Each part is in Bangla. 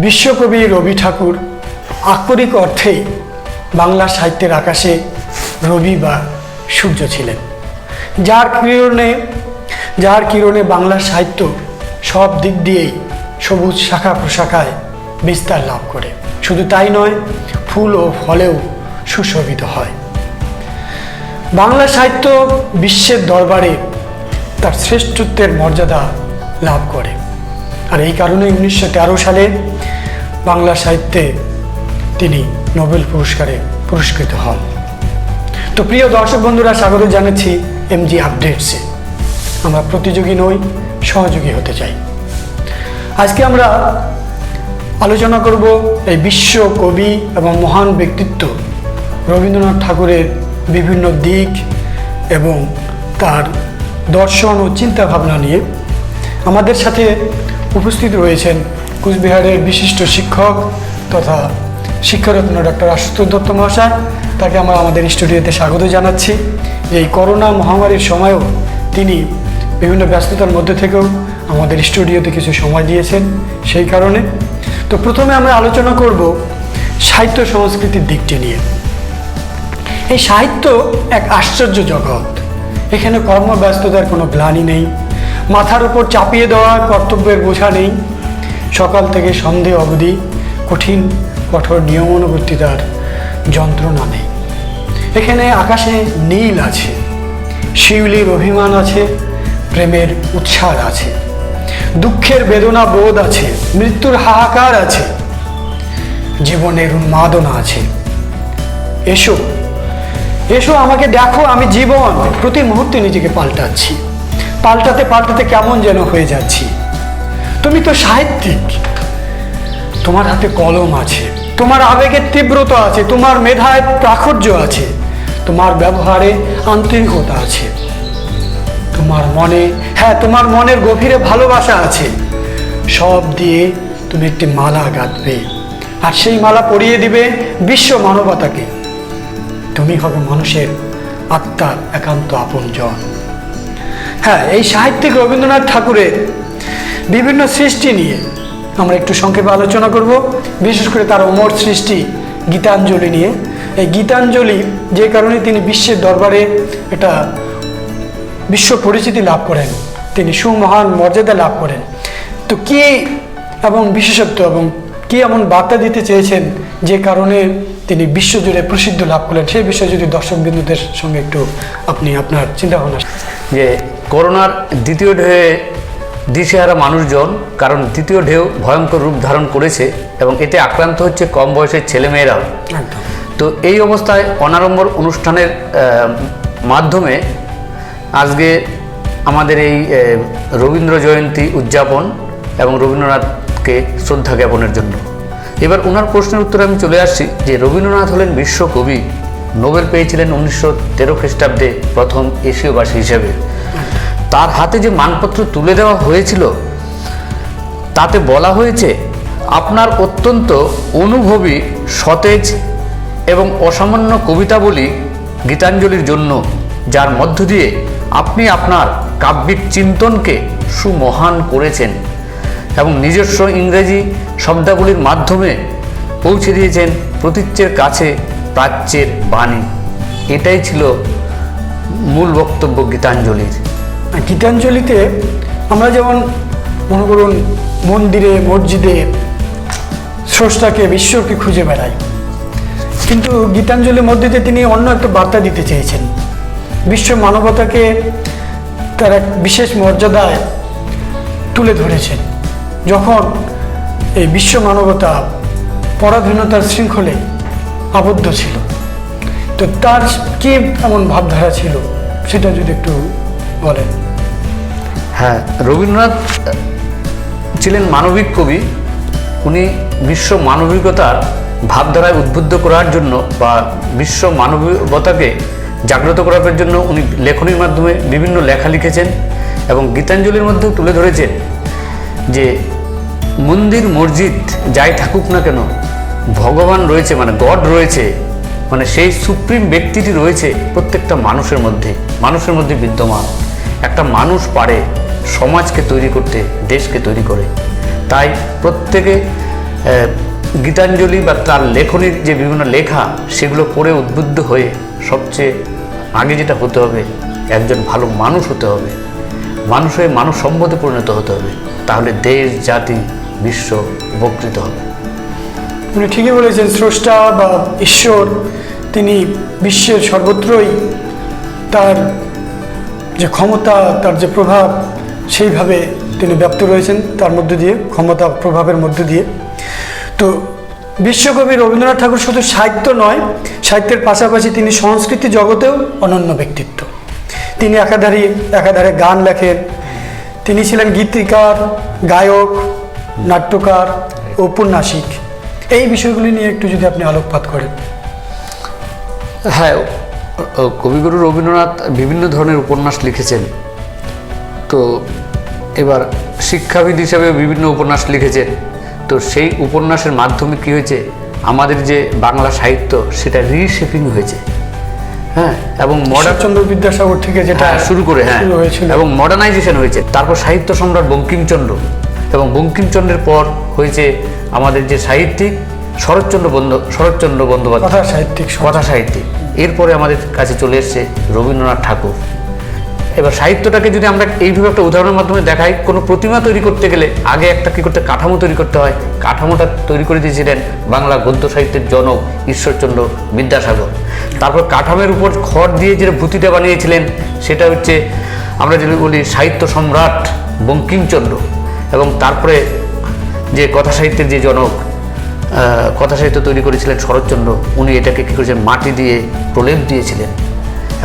বিশ্বকবি রবি ঠাকুর আক্ষরিক অর্থেই বাংলা সাহিত্যের আকাশে রবি বা সূর্য ছিলেন, যার কিরণে বাংলা সাহিত্য সব দিক দিয়েই সবুজ শাখা প্রশাখায় বিস্তার লাভ করে। শুধু তাই নয়, ফুল ও ফলেও সুশোভিত হয়। বাংলা সাহিত্য বিশ্বের দরবারে তার শ্রেষ্ঠত্বের মর্যাদা লাভ করে। আর এই কারণে 1913 সালে বাংলা সাহিত্যে তিনি নোবেল পুরস্কারে পুরস্কৃত হন। তো প্রিয় দর্শক বন্ধুরা, স্বাগত জানাচ্ছি এমজি আপডেটসে। আমরা প্রতিযোগী নই, সহযোগী হতে চাই। আজকে আমরা আলোচনা করব এই বিশ্ব কবি এবং মহান ব্যক্তিত্ব রবীন্দ্রনাথ ঠাকুরের বিভিন্ন দিক এবং তার দর্শন ও চিন্তাভাবনা নিয়ে। আমাদের সাথে উপস্থিত রয়েছেন কুচবিহারের বিশিষ্ট শিক্ষক তথা শিক্ষারত্ন ডক্টর আশুতোষ দত্ত মহাশয়। তাকে আমরা আমাদের স্টুডিওতে স্বাগত জানাচ্ছি। এই করোনা মহামারীর সময়েও তিনি বিভিন্ন ব্যস্ততার মধ্যে থেকেও আমাদের স্টুডিওতে কিছু সময় দিয়েছেন সেই কারণে। তো প্রথমে আমরা আলোচনা করব সাহিত্য সংস্কৃতির দিকটি নিয়ে। এই সাহিত্য এক আশ্চর্য জগৎ। এখানে কর্মব্যস্ততার কোনো গ্লানি নেই, মাথার উপর চাপিয়ে দেওয়া কর্তব্যের বোঝা নেই, সকাল থেকে সন্ধে অবধি কঠোর নিয়মানুবর্তিতার যন্ত্রণা নেই। এখানে আকাশে নীল আছে, শিউলির অভিমান আছে, প্রেমের উৎসাহ আছে, দুঃখের বেদনা বোধ আছে, মৃত্যুর হাহাকার আছে, জীবনের উন্মাদনা আছে। এসো এসো আমাকে দেখো, আমি জীবন প্রতি মুহূর্তে নিজেকে পাল্টাচ্ছি, পাল্টাতে কেমন যেন হয়ে যাচ্ছি। তুমি তো সাহিত্যিক, তোমার হাতে কলম আছে, তোমার আবেগের তীব্রতা আছে, তোমার মেধায় প্রাচুর্য আছে, তোমার ব্যবহারে আন্তরিকতা আছে, তোমার মনের গভীরে ভালোবাসা আছে। সব দিয়ে তুমি একটি মালা গাঁথবে, আর সেই মালা পরিয়ে দিবে বিশ্ব মানবতাকে। তুমি হবে মানুষের আত্মার একান্ত আপনজন। হ্যাঁ, এই সাহিত্যিক রবীন্দ্রনাথ ঠাকুরের বিভিন্ন সৃষ্টি নিয়ে আমরা একটু সংক্ষেপে আলোচনা করব, বিশেষ করে তার অমর সৃষ্টি গীতাঞ্জলি নিয়ে। এই গীতাঞ্জলি যে কারণে তিনি বিশ্বের দরবারে একটা বিশ্ব পরিচিতি লাভ করেন, তিনি সুমহান মর্যাদা লাভ করেন। তো কি এবং বিশেষত্ব এবং কি এমন বার্তা দিতে চেয়েছেন যে কারণে তিনি বিশ্বজুড়ে প্রসিদ্ধ লাভ করলেন, সেই বিষয়ে যদি দর্শকবৃন্দদের সঙ্গে একটু আপনি আপনার চিন্তাভাবনা। যে করোনার দ্বিতীয় ঢেউয়ে দিশেহারা মানুষজন, কারণ দ্বিতীয় ঢেউ ভয়ঙ্কর রূপ ধারণ করেছে এবং এতে আক্রান্ত হচ্ছে কম বয়সের ছেলেমেয়েরাও। তো এই অবস্থায় অনাড়ম্বর অনুষ্ঠানের মাধ্যমে আজকে আমাদের এই রবীন্দ্র জয়ন্তী উদযাপন এবং রবীন্দ্রনাথকে শ্রদ্ধা জ্ঞাপনের জন্য। এবার ওনার প্রশ্নের উত্তরে আমি চলে আসছি যে রবীন্দ্রনাথ হলেন বিশ্বকবি, নোবেল পেয়েছিলেন 1913 খ্রিস্টাব্দে প্রথম এশীয়বাসী হিসেবে। তার হাতে যে মানপত্র তুলে দেওয়া হয়েছিল তাতে বলা হয়েছে, আপনার অত্যন্ত অনুভবী, সতেজ এবং অসামান্য কবিতাবলী গীতাঞ্জলির জন্য, যার মধ্য দিয়ে আপনি আপনার কাব্যিক চিন্তনকে সুমহান করেছেন এবং নিজস্ব ইংরেজি শব্দাবলীর মাধ্যমে পৌঁছে দিয়েছেন প্রতীচ্যের কাছে প্রাচ্যের বাণী। এটাই ছিল মূল বক্তব্য গীতাঞ্জলির। গীতাঞ্জলিতে আমরা যেমন মনে করুন মন্দিরে মসজিদে স্রষ্টাকে বিশ্বকে খুঁজে বেড়াই, কিন্তু গীতাঞ্জলির মধ্যে দিয়ে তিনি অন্য একটা বার্তা দিতে চেয়েছেন। বিশ্ব মানবতাকে তার এক বিশেষ মর্যাদায় তুলে ধরেছেন। যখন এই বিশ্ব মানবতা পরাধীনতার শৃঙ্খলে আবদ্ধ ছিল, তো তার কি এমন ভাবধারা ছিল সেটা যদি একটু বলেন। হ্যাঁ, রবীন্দ্রনাথ ছিলেন মানবিক কবি। উনি বিশ্ব মানবিকতার ভাবধারায় উদ্বুদ্ধ করার জন্য বা বিশ্ব মানবিকতাকে জাগ্রত করার জন্য উনি লেখনীর মাধ্যমে বিভিন্ন লেখা লিখেছেন এবং গীতাঞ্জলির মধ্যেও তুলে ধরেছেন যে মন্দির মসজিদ যাই থাকুক না কেন, ভগবান রয়েছে, মানে গড রয়েছে, মানে সেই সুপ্রিম ব্যক্তিটি রয়েছে প্রত্যেকটা মানুষের মধ্যে বিদ্যমান। একটা মানুষ পারে সমাজকে তৈরি করতে, দেশকে তৈরি করে। তাই প্রত্যেকে গীতাঞ্জলি বা তার লেখনীর যে বিভিন্ন লেখা সেগুলো পড়ে উদ্বুদ্ধ হয়ে সবচেয়ে আগে যেটা হতে হবে, একজন ভালো মানুষ হতে হবে, মানুষ হয়ে মানব সম্পদে পরিণত হতে হবে, তাহলে দেশ জাতি বিশ্ব উপকৃত হবে। উনি ঠিকই বলেছেন, স্রষ্টা বা ঈশ্বর তিনি বিশ্বের সর্বত্রই তার যে ক্ষমতা, তার যে প্রভাব, সেইভাবে তিনি ব্যপ্ত রয়েছেন, তার মধ্য দিয়ে, ক্ষমতা প্রভাবের মধ্য দিয়ে। তো বিশ্বকবি রবীন্দ্রনাথ ঠাকুর শুধু সাহিত্য নয়, সাহিত্যের পাশাপাশি তিনি সংস্কৃতি জগতেও অনন্য ব্যক্তিত্ব। তিনি একাধারে গান লেখেন, তিনি ছিলেন গীতিকার, গায়ক, নাট্যকার, ঔপন্যাসিক। এই বিষয়গুলি নিয়ে একটু যদি আপনি আলোকপাত করেন। হ্যাঁ, কবিগুরু রবীন্দ্রনাথ বিভিন্ন ধরনের উপন্যাস লিখেছেন। তো এবার শিক্ষাবিদ হিসাবে বিভিন্ন উপন্যাস লিখেছেন। তো সেই উপন্যাসের মাধ্যমে কি হয়েছে, আমাদের যে বাংলা সাহিত্য সেটা রিশেপিং হয়েছে। হ্যাঁ, এবং ঈশ্বরচন্দ্র বিদ্যাসাগর থেকে যেটা শুরু করে হয়েছিল এবং মডার্নাইজেশন হয়েছে। তারপর সাহিত্য সম্রাট বঙ্কিমচন্দ্র, এবং বঙ্কিমচন্দ্রের পর হয়েছে আমাদের যে সাহিত্যিক শরৎচন্দ্র বন্দ্যোপাধ্যায়, কথা সাহিত্যিক। এরপরে আমাদের কাছে চলে এসছে রবীন্দ্রনাথ ঠাকুর। এবার সাহিত্যটাকে যদি আমরা এইভাবে একটা উদাহরণের মাধ্যমে দেখাই, কোনো প্রতিমা তৈরি করতে গেলে আগে একটা কী করতে, কাঠামো তৈরি করতে হয়। কাঠামোটা তৈরি করে দিয়েছিলেন বাংলা গদ্য সাহিত্যের জনক ঈশ্বরচন্দ্র বিদ্যাসাগর। তারপর কাঠামোর উপর খড় দিয়ে যে ভূতিটা বানিয়েছিলেন সেটা হচ্ছে আমরা যদি বলি সাহিত্য সম্রাট বঙ্কিমচন্দ্র। এবং তারপরে যে কথা সাহিত্যের যে জনক, কথা সাহিত্য তৈরি করেছিলেন শরৎচন্দ্র, উনি এটাকে কী করেছেন, মাটি দিয়ে প্রলেপ দিয়েছিলেন।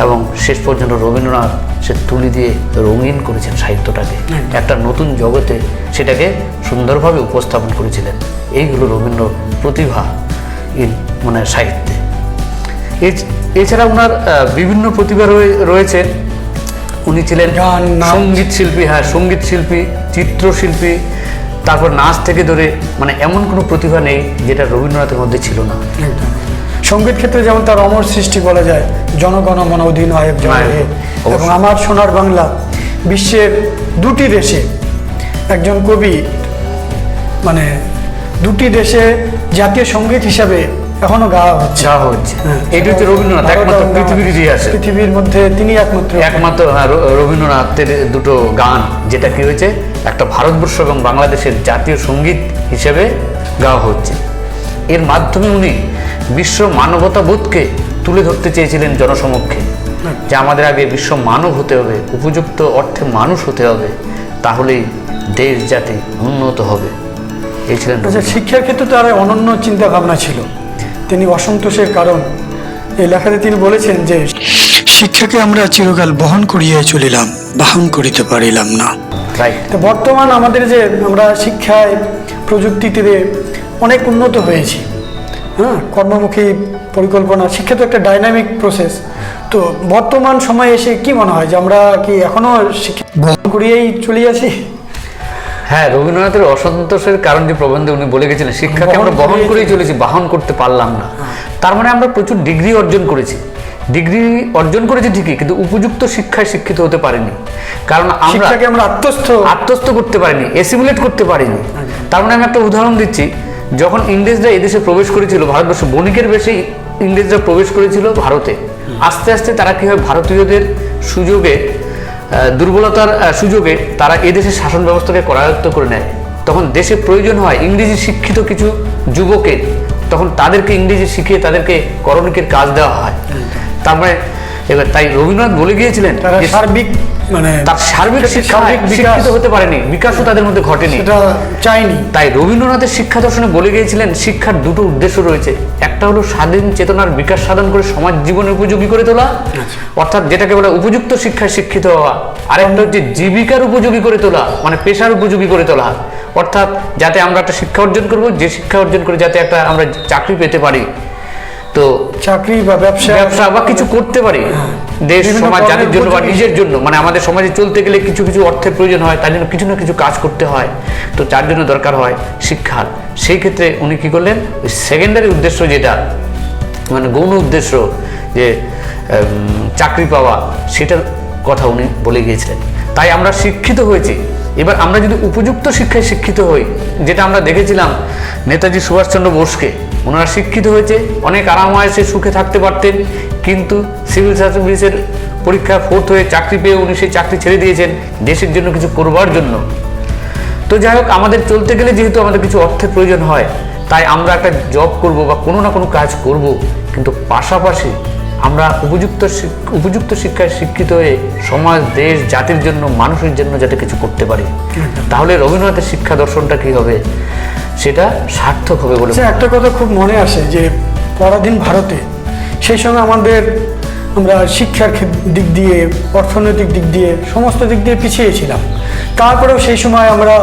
এবং শেষ পর্যন্ত রবীন্দ্রনাথ সে তুলি দিয়ে রঙিন করেছেন সাহিত্যটাকে, একটা নতুন জগতে সেটাকে সুন্দরভাবে উপস্থাপন করেছিলেন। এইগুলো রবীন্দ্র প্রতিভা মানে সাহিত্যে। এছাড়া ওনার বিভিন্ন প্রতিভা রয়েছে। উনি ছিলেন সঙ্গীত শিল্পী, সঙ্গীত শিল্পী, চিত্রশিল্পী, তারপর নাচ থেকে ধরে, মানে এমন কোনো প্রতিভা নেই যেটা রবীন্দ্রনাথের মধ্যে ছিল না। সঙ্গীত ক্ষেত্রে যেমন তার অমর সৃষ্টি বলা যায়, জনগণ মন অধিনায়ক জয় হে, এবং আমার সোনার বাংলা বিশ্বের দুটি দেশে একজন কবি, মানে দুটি দেশে জাতীয় সঙ্গীত হিসাবে এখনো গাওয়া হচ্ছে। এটা হচ্ছে রবীন্দ্রনাথ একমাত্র পৃথিবীর ইতিহাসে, পৃথিবীর মধ্যে তিনি একমাত্র রবীন্দ্রনাথের দুটো গান যেটা কি হয়েছে, একটা ভারতবর্ষ এবং বাংলাদেশের জাতীয় সঙ্গীত হিসেবে গাওয়া হচ্ছে। এর মাধ্যমে উনি বিশ্ব মানবতাবোধকে তুলে ধরতে চেয়েছিলেন জনসমক্ষে, যে আমাদের আগে বিশ্ব মানব হতে হবে, উপযুক্ত অর্থে মানুষ হতে হবে, তাহলেই দেশ জাতি উন্নত হবে। এই ছিলেন। শিক্ষার ক্ষেত্রে তার অনন্য চিন্তা ভাবনা ছিল। তিনি অসন্তোষের কারণ এই লেখাতে তিনি বলেছেন যে, শিক্ষাকে আমরা চিরকাল বহন করিয়া চলিলাম, বাহন করিতে পারিলাম না। তো বর্তমান আমাদের যে আমরা শিক্ষায় প্রযুক্তিতে অনেক উন্নত হয়েছি, কর্মমুখী পরিকল্পনা, শিক্ষা তো একটা ডাইনামিক প্রসেস। তো বর্তমান সময়ে এসে কি মনে হয় যে আমরা কি এখনো শিক্ষা বহন করিয়েই চলে আছি? হ্যাঁ, রবীন্দ্রনাথের অসন্তোষের কারণ যে প্রবন্ধে উনি বলে গেছিলেন, শিক্ষাকে আমরা বহন করেই চলেছি, বাহন করতে পারলাম না। তার মানে আমরা প্রচুর ডিগ্রি অর্জন করেছি, ঠিকই, কিন্তু উপযুক্ত শিক্ষায় শিক্ষিত হতে পারিনি। কারণ আমরা আত্মস্থ করতে পারিনি, অ্যাসিমিলেট করতে পারিনি। তার মানে আমি একটা উদাহরণ দিচ্ছি। যখন ইংরেজরা এদেশে প্রবেশ করেছিল, ভারতবর্ষে বণিকের বেশি ইংরেজরা প্রবেশ করেছিল ভারতে, আস্তে আস্তে তারা কি হয়, ভারতীয়দের সুযোগে, দুর্বলতার সুযোগে তারা এদেশের শাসন ব্যবস্থাকে করায়ত্ত করে নেয়। তখন দেশে প্রয়োজন হয় ইংরেজি শিক্ষিত কিছু যুবকের, তখন তাদেরকে ইংরেজি শিখিয়ে তাদেরকে করণিকের কাজ দেওয়া হয়। তারপরে এবার তাই রবীন্দ্রনাথ বলে গিয়েছিলেন সার্বিক শিক্ষিত হতে পারেনি, বিকাশও তাদের মধ্যে ঘটেনি, চাইনি। তাই রবীন্দ্রনাথের শিক্ষা দর্শনে বলে গিয়েছিলেন, শিক্ষার দুটো উদ্দেশ্য রয়েছে। একটা হলো স্বাধীন চেতনার বিকাশ সাধন করে সমাজ জীবনে উপযোগী করে তোলা, অর্থাৎ যেটাকে বলে উপযুক্ত শিক্ষায় শিক্ষিত হওয়া। আরেকটা হচ্ছে জীবিকার উপযোগী করে তোলা, মানে পেশার উপযোগী করে তোলা, অর্থাৎ যাতে আমরা একটা শিক্ষা অর্জন করব, যে শিক্ষা অর্জন করে যাতে একটা আমরা চাকরি পেতে পারি, তো চাকরি বা ব্যবসা বা কিছু করতে পারি দেশ সমাজ জাতির জন্য বা নিজের জন্য। মানে আমাদের সমাজে চলতে গেলে কিছু কিছু অর্থের প্রয়োজন হয়, তাই জন্য কিছু না কিছু কাজ করতে হয়, তো তার জন্য দরকার হয় শিক্ষার। সেই ক্ষেত্রে উনি কি করলেন, ওই সেকেন্ডারি উদ্দেশ্য যেটা মানে গৌণ উদ্দেশ্য, যে চাকরি পাওয়া, সেটার কথা উনি বলে গিয়েছিলেন। তাই আমরা শিক্ষিত হয়েছি, এবার আমরা যদি উপযুক্ত শিক্ষায় শিক্ষিত হই, যেটা আমরা দেখেছিলাম নেতাজি সুভাষচন্দ্র বোসকে, ওনারা শিক্ষিত হয়েছে, অনেক আরামায়েশে সুখে থাকতে পারতেন, কিন্তু সিভিল সার্ভিসের পরীক্ষা 4th হয়ে চাকরি পেয়ে উনি সেই চাকরি ছেড়ে দিয়েছেন দেশের জন্য কিছু করবার জন্য। তো যাই হোক, আমাদের চলতে গেলে যেহেতু আমাদের কিছু অর্থের প্রয়োজন হয়, তাই আমরা একটা জব করব বা কোনো না কোনো কাজ করব, কিন্তু পাশাপাশি আমরা উপযুক্ত শিক্ষায় শিক্ষিত হয়ে সমাজ, দেশ, জাতির জন্য, মানুষের জন্য যাতে কিছু করতে পারি, তাহলে রবীন্দ্রনাথের শিক্ষা দর্শনটা কি হবে, সেটা সার্থক হবে বলে। একটা কথা খুব মনে আসে যে পরাধীন ভারতে সেই সময় আমরা শিক্ষার দিক দিয়ে, অর্থনৈতিক দিক দিয়ে, সমস্ত দিক দিয়ে পিছিয়ে ছিলাম। তারপরেও সেই সময় আমরা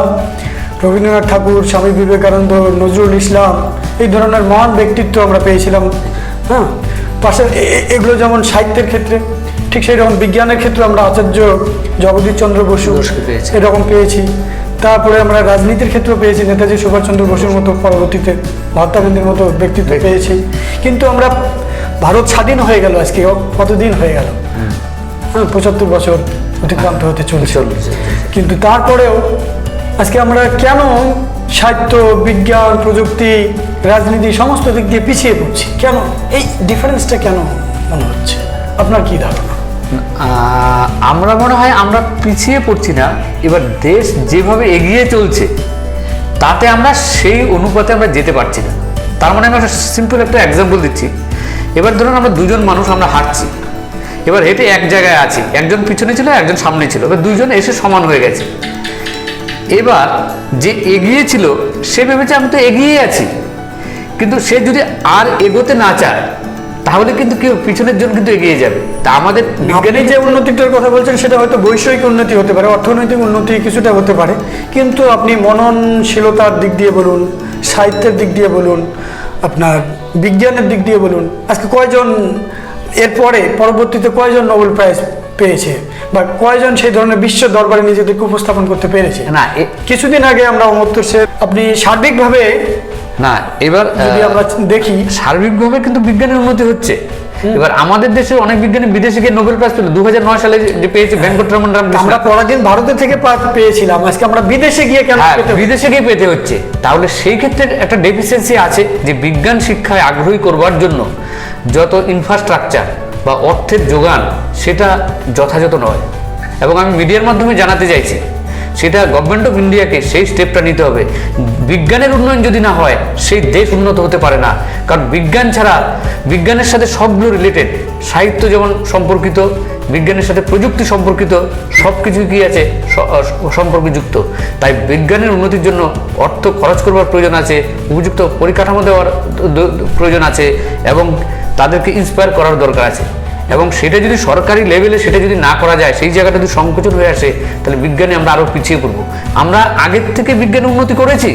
রবীন্দ্রনাথ ঠাকুর, স্বামী বিবেকানন্দ, নজরুল ইসলাম, এই ধরনের মহান ব্যক্তিত্ব আমরা পেয়েছিলাম। হ্যাঁ, পাশে এগুলো যেমন সাহিত্যের ক্ষেত্রে, ঠিক সেই রকম বিজ্ঞানের ক্ষেত্রে আমরা আচার্য জগদীশ চন্দ্র বসু এরকম পেয়েছি। তারপরে আমরা রাজনীতির ক্ষেত্রেও পেয়েছি নেতাজি সুভাষচন্দ্র বসুর মতো, পরবর্তীতে মহাত্মা গান্ধীর মতো ব্যক্তিত্ব পেয়েছি। কিন্তু আমরা ভারত স্বাধীন হয়ে গেল, আজকে কতদিন হয়ে গেল? 75 বছর অতিক্রান্ত হতে চলছে। কিন্তু তারপরেও আজকে আমরা কেন সাহিত্য, বিজ্ঞান, প্রযুক্তি, রাজনীতি সমস্ত দিক দিয়ে পিছিয়ে পড়ছি? কেন এই ডিফারেন্সটা কেন মনে হচ্ছে? আপনার কি ধারণা? আমরা মনে হয় আমরা পিছিয়ে পড়ছি না, এবার দেশ যেভাবে এগিয়ে চলছে তাতে আমরা সেই অনুপাতে আমরা যেতে পারছি না। তার মানে আমি সিম্পল একটা এক্সাম্পল দিচ্ছি। এবার ধরুন আমরা দুজন মানুষ আমরা হাঁটছি, এবার হেঁটে এক জায়গায় আছি, একজন পিছনে ছিল, একজন সামনে ছিল, এবার দুইজন এসে সমান হয়ে গেছে। এবার যে এগিয়ে ছিল সে ভেবেছে আমি তো এগিয়ে আছি, কিন্তু সে যদি আর এগোতে না চায় তাহলে কিন্তু কেউ পিছনের জন কিন্তু এগিয়ে যাবে। তা আমাদের বিজ্ঞানী যে উন্নতিটার কথা বলছেন সেটা হয়তো বৈষয়িক উন্নতি হতে পারে, অর্থনৈতিক উন্নতি কিছুটা হতে পারে, কিন্তু আপনি মননশীলতার দিক দিয়ে বলুন, সাহিত্যের দিক দিয়ে বলুন, আপনার বিজ্ঞানের দিক দিয়ে বলুন, আজকে কয়জন পরবর্তীতে কয়জন নোবেল প্রাইজ পেয়েছে বা কয়জন সেই ধরনের বিশ্ব দরবারে নিজেদেরকে উপস্থাপন করতে পেরেছে? না, কিছুদিন আগে আমরা অমর্ত্য সেন, আপনি সার্বিকভাবে না, এবার যদি আমরা দেখি সার্বিকভাবে কিন্তু বিজ্ঞানের উন্নতি হচ্ছে। এবার আমাদের দেশে অনেক বিজ্ঞানী বিদেশে গিয়ে নোবেল প্রাইজ পেল। 2009 সালে যে পেয়েছে ভেঙ্কটরমন রামকৃষ্ণ। আমরা পরাধীন ভারতে থেকে পেয়েছিলাম, আজকে আমরা বিদেশে গিয়ে কেন বিদেশে গিয়ে পেতে হচ্ছে? তাহলে সেই ক্ষেত্রে একটা ডেফিসিয়েন্সি আছে যে বিজ্ঞান শিক্ষায় আগ্রহী করবার জন্য যত ইনফ্রাস্ট্রাকচার বা অর্থের যোগান সেটা যথাযথ নয়। এবং আমি মিডিয়ার মাধ্যমে জানাতে চাইছি সেটা গভর্নমেন্ট অফ ইন্ডিয়াকে সেই স্টেপটা নিতে হবে। বিজ্ঞানের উন্নয়ন যদি না হয় সেই দেশ উন্নত হতে পারে না, কারণ বিজ্ঞান ছাড়া, বিজ্ঞানের সাথে সবগুলো রিলেটেড, সাহিত্য যেমন সম্পর্কিত, বিজ্ঞানের সাথে প্রযুক্তি সম্পর্কিত, সব কিছু কি আছে সম্পর্কযুক্ত। তাই বিজ্ঞানের উন্নতির জন্য অর্থ খরচ করবার প্রয়োজন আছে, উপযুক্ত পরিকাঠামো দেওয়ার প্রয়োজন আছে এবং তাদেরকে ইন্সপায়ার করার দরকার আছে। এবং সেটা যদি সরকারি লেভেলে সেটা যদি না করা যায়, সেই জায়গাটা যদি সংকোচন হয়ে আসে, তাহলে বিজ্ঞানে আমরা আরও পিছিয়ে পড়বো। আমরা আগের থেকে বিজ্ঞানে উন্নতি করেছি,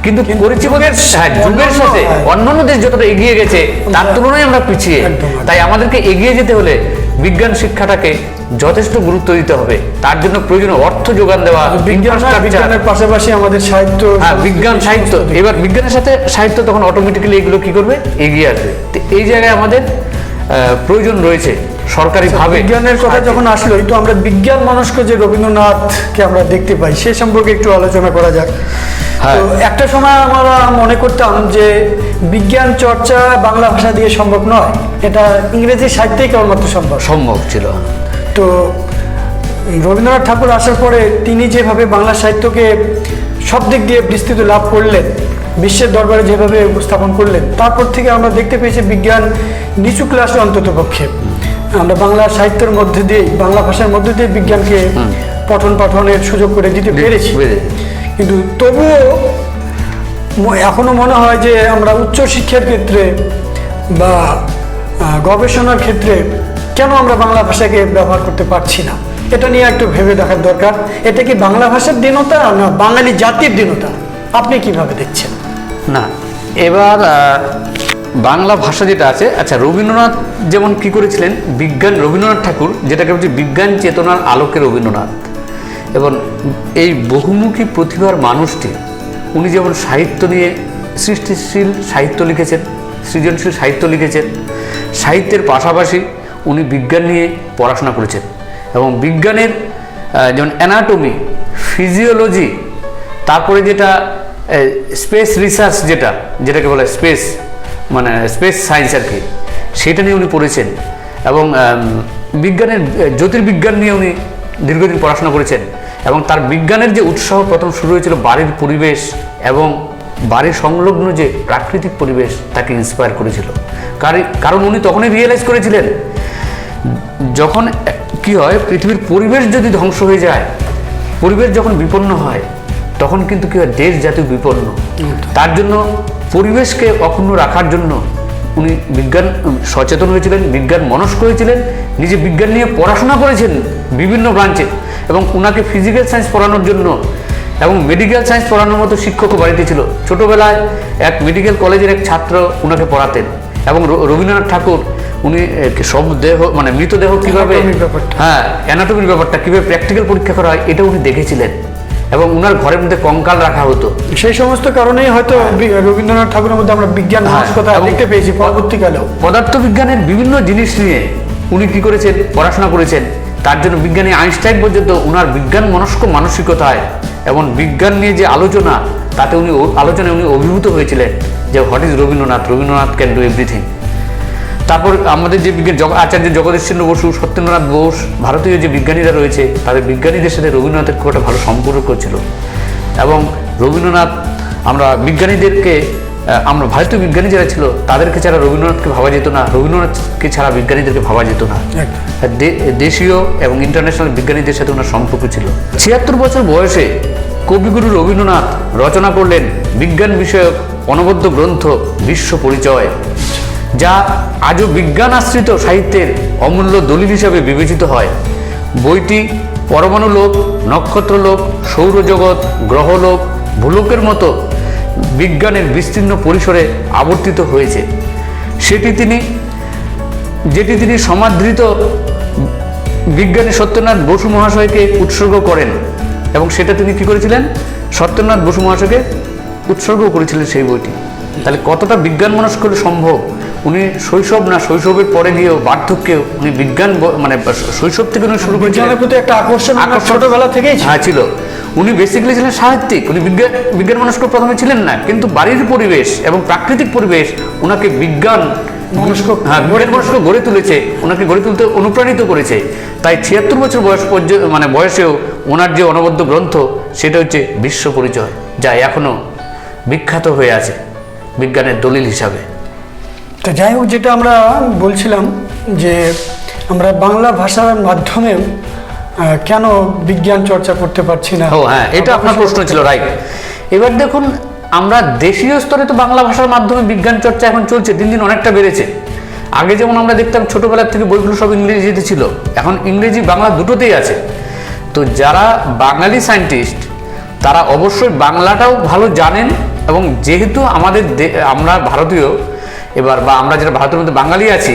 কিন্তু করেছি বলে যুগের সাথে অন্যান্য দেশ যতটা এগিয়ে গেছে তার তুলনায় আমরা পিছিয়ে। তাই আমাদেরকে এগিয়ে যেতে হলে বিজ্ঞান শিক্ষাটাকে যথেষ্ট গুরুত্ব দিতে হবে। তার জন্য প্রয়োজনীয় অর্থ যোগান দেওয়া, বিজ্ঞানের পাশাপাশি আমাদের সাহিত্য, বিজ্ঞান, সাহিত্য। এবার বিজ্ঞানের সাথে সাহিত্য তখন অটোমেটিক্যালি এগুলো কি করবে, এগিয়ে আসবে। তো এই জায়গায় আমাদের প্রয়োজন রয়েছে সরকারিভাবে। বিজ্ঞানের কথা যখন আসলোই, তো আমরা বিজ্ঞান মনস্ক যে রবীন্দ্রনাথকে আমরা দেখতে পাই সে সম্পর্কে একটু আলোচনা করা যাক। তো একটা সময় আমরা মনে করতাম যে বিজ্ঞান চর্চা বাংলা ভাষা দিয়ে সম্ভব নয়, এটা ইংরেজি সাহিত্যেই কেবলমাত্র সম্ভব ছিল। তো রবীন্দ্রনাথ ঠাকুর আসার পরে তিনি যেভাবে বাংলা সাহিত্যকে সব দিক দিয়ে বিস্তৃত লাভ করলেন, বিশ্বের দরবারে যেভাবে উপস্থাপন করলেন, তারপর থেকে আমরা দেখতে পেয়েছি বিজ্ঞান নিচু ক্লাসে অন্তত পক্ষে আমরা বাংলা সাহিত্যের মধ্যে দিয়ে, বাংলা ভাষার মধ্যে দিয়ে বিজ্ঞানকে পঠন পাঠনের সুযোগ করে দিতে পেরেছি। কিন্তু তবুও এখনো মনে হয় যে আমরা উচ্চশিক্ষার ক্ষেত্রে বা গবেষণার ক্ষেত্রে কেন আমরা বাংলা ভাষাকে ব্যবহার করতে পারছি না, এটা নিয়ে একটু ভেবে দেখার দরকার। এটা কি বাংলা ভাষার দীনতা না বাঙালি জাতির দীনতা? আপনি কিভাবে দেখছেন? না, এবার বাংলা ভাষা যেটা আছে, আচ্ছা, রবীন্দ্রনাথ যেমন কি করেছিলেন, রবীন্দ্রনাথ ঠাকুর যেটাকে বলছে বিজ্ঞান চেতনার আলোকে রবীন্দ্রনাথ, এবং এই বহুমুখী প্রতিভার মানুষটি উনি যেমন সাহিত্য নিয়ে সৃষ্টিশীল সাহিত্য লিখেছেন, সৃজনশীল সাহিত্য লিখেছেন, সাহিত্যের পাশাপাশি উনি বিজ্ঞান নিয়ে পড়াশোনা করেছেন এবং বিজ্ঞানের যেমন অ্যানাটমি, ফিজিওলজি, তারপরে যেটা স্পেস রিসার্চ, যেটাকে বলে স্পেস, মানে স্পেস সায়েন্স আর কি, সেটা নিয়ে উনি পড়েছেন। এবং বিজ্ঞানের জ্যোতির্বিজ্ঞান নিয়ে উনি দীর্ঘদিন পড়াশোনা করেছেন। এবং তার বিজ্ঞানের যে উৎসাহ প্রথম শুরু হয়েছিল বাড়ির পরিবেশ এবং বাড়ির সংলগ্ন যে প্রাকৃতিক পরিবেশ তাকে ইন্সপায়ার করেছিল। কারণ উনি তখনই রিয়েলাইজ করেছিলেন যখন কি হয়, পৃথিবীর পরিবেশ যদি ধ্বংস হয়ে যায়, পরিবেশ যখন বিপন্ন হয়, তখন কিন্তু কি হয়, দেশ জাতীয় বিপন্ন। তার জন্য পরিবেশকে অক্ষুণ্ণ রাখার জন্য উনি বিজ্ঞান সচেতন হয়েছিলেন, বিজ্ঞান মনস্ক হয়েছিলেন, নিজে বিজ্ঞান নিয়ে পড়াশোনা করেছেন বিভিন্ন ব্রাঞ্চে। এবং ওনাকে ফিজিক্যাল সায়েন্স পড়ানোর জন্য এবং মেডিকেল সায়েন্স পড়ানোর মতো শিক্ষকও বাড়িতে ছিল। ছোটোবেলায় এক মেডিকেল কলেজের এক ছাত্র ওনাকে পড়াতেন। এবং রবীন্দ্রনাথ ঠাকুর উনি সব দেহ, মানে মৃতদেহ কীভাবে, হ্যাঁ, অ্যানাটমির ব্যাপারটা কীভাবে প্র্যাকটিক্যাল পরীক্ষা করা হয়, এটা উনি দেখেছিলেন। এবং ওনার ঘরের মধ্যে কঙ্কাল রাখা হতো। সেই সমস্ত কারণেই হয়তো রবীন্দ্রনাথ ঠাকুরের মধ্যে আমরা বিজ্ঞান মনস্কতা দেখতে পেয়েছি পরবর্তীকালেও। পদার্থবিজ্ঞানের বিভিন্ন জিনিস নিয়ে উনি কি করেছেন, পড়াশোনা করেছেন। তার জন্য বিজ্ঞানী আইনস্টাইন পর্যন্ত ওনার বিজ্ঞান মনস্ক মানসিকতায় এবং বিজ্ঞান নিয়ে যে আলোচনা, তাতে আলোচনায় উনি অভিভূত হয়েছিলেন যে what is Rabindranath, Rabindranath can do everything. তারপর আমাদের যে বিজ্ঞান আচার্য জগদীশচন্দ্র বসু, সত্যেন্দ্রনাথ বোস, ভারতীয় যে বিজ্ঞানীরা রয়েছে, তাদের বিজ্ঞানীদের সাথে রবীন্দ্রনাথের খুব একটা ভালো সম্পর্ক ছিল। এবং রবীন্দ্রনাথ, আমরা ভারতীয় বিজ্ঞানী যারা ছিল তাদেরকে ছাড়া রবীন্দ্রনাথকে ভাবা যেত না, রবীন্দ্রনাথকে ছাড়া বিজ্ঞানীদেরকে ভাবা যেত না। দেশীয় এবং ইন্টারন্যাশনাল বিজ্ঞানীদের সাথে ওনার সম্পর্ক ছিল। ৭৬ বছর বয়সে কবিগুরু রবীন্দ্রনাথ রচনা করলেন বিজ্ঞান বিষয়ক অনবদ্য গ্রন্থ বিশ্ব পরিচয়, যা আজও বিজ্ঞান আশ্রিত সাহিত্যের অমূল্য দলিল হিসাবে বিবেচিত হয়। বইটি পরমাণুলোক, নক্ষত্রলোক, সৌরজগৎ, গ্রহলোক, ভূলোকের মতো বিজ্ঞানের বিস্তীর্ণ পরিসরে আবর্তিত হয়েছে। যেটি তিনি সমাদৃত বিজ্ঞানী সত্যেন্দ্রনাথ বসু মহাশয়কে উৎসর্গ করেন। এবং সেটা তিনি কি করেছিলেন, সত্যেন্দ্রনাথ বসু মহাশয়কে উৎসর্গ করেছিলেন সেই বইটি। তাহলে কতটা বিজ্ঞান মনস্ক হলে সম্ভব। উনি শৈশবের পরে গিয়েও বার্ধক্যেও উনি বিজ্ঞান, মানে শৈশব থেকে উনি শুরু করেছিলেন প্রতি একটা আকর্ষণ ছোটবেলা থেকেই ছিল। উনি বেসিক্যালি ছিলেন সাহিত্যিক, উনি বিজ্ঞান মনস্ক প্রথমে ছিলেন না, কিন্তু বাড়ির পরিবেশ এবং প্রাকৃতিক পরিবেশ ওনাকে বিজ্ঞান মনস্ক গড়ে তুলেছে, ওনাকে গড়ে তুলতে অনুপ্রাণিত করেছে। তাই ৭৬ বছর বয়সেও ওনার যে অনবদ্য গ্রন্থ, সেটা হচ্ছে বিশ্ব পরিচয়, যা এখনো বিখ্যাত হয়ে আছে বিজ্ঞানের দলিল হিসাবে। তো যাই হোক, যেটা আমরা বলছিলাম যে আমরা বাংলা ভাষার মাধ্যমেও কেন বিজ্ঞান চর্চা করতে পারছি না। হ্যাঁ, এটা আপনার প্রশ্ন ছিল, রাইট। এবার দেখুন, আমরা দেশীয় স্তরে তো বাংলা ভাষার মাধ্যমে বিজ্ঞান চর্চা এখন চলছে, দিন দিন অনেকটা বেড়েছে। আগে যেমন আমরা দেখতাম ছোটবেলার থেকে বইগুলো সব ইংরেজিতে ছিল, এখন ইংরেজি বাংলা দুটোতেই আছে। তো যারা বাঙালি সায়েন্টিস্ট, তারা অবশ্যই বাংলাটাও ভালো জানেন। এবং যেহেতু আমরা ভারতীয়, বা আমরা যারা ভারতের মধ্যে বাঙালি আছি,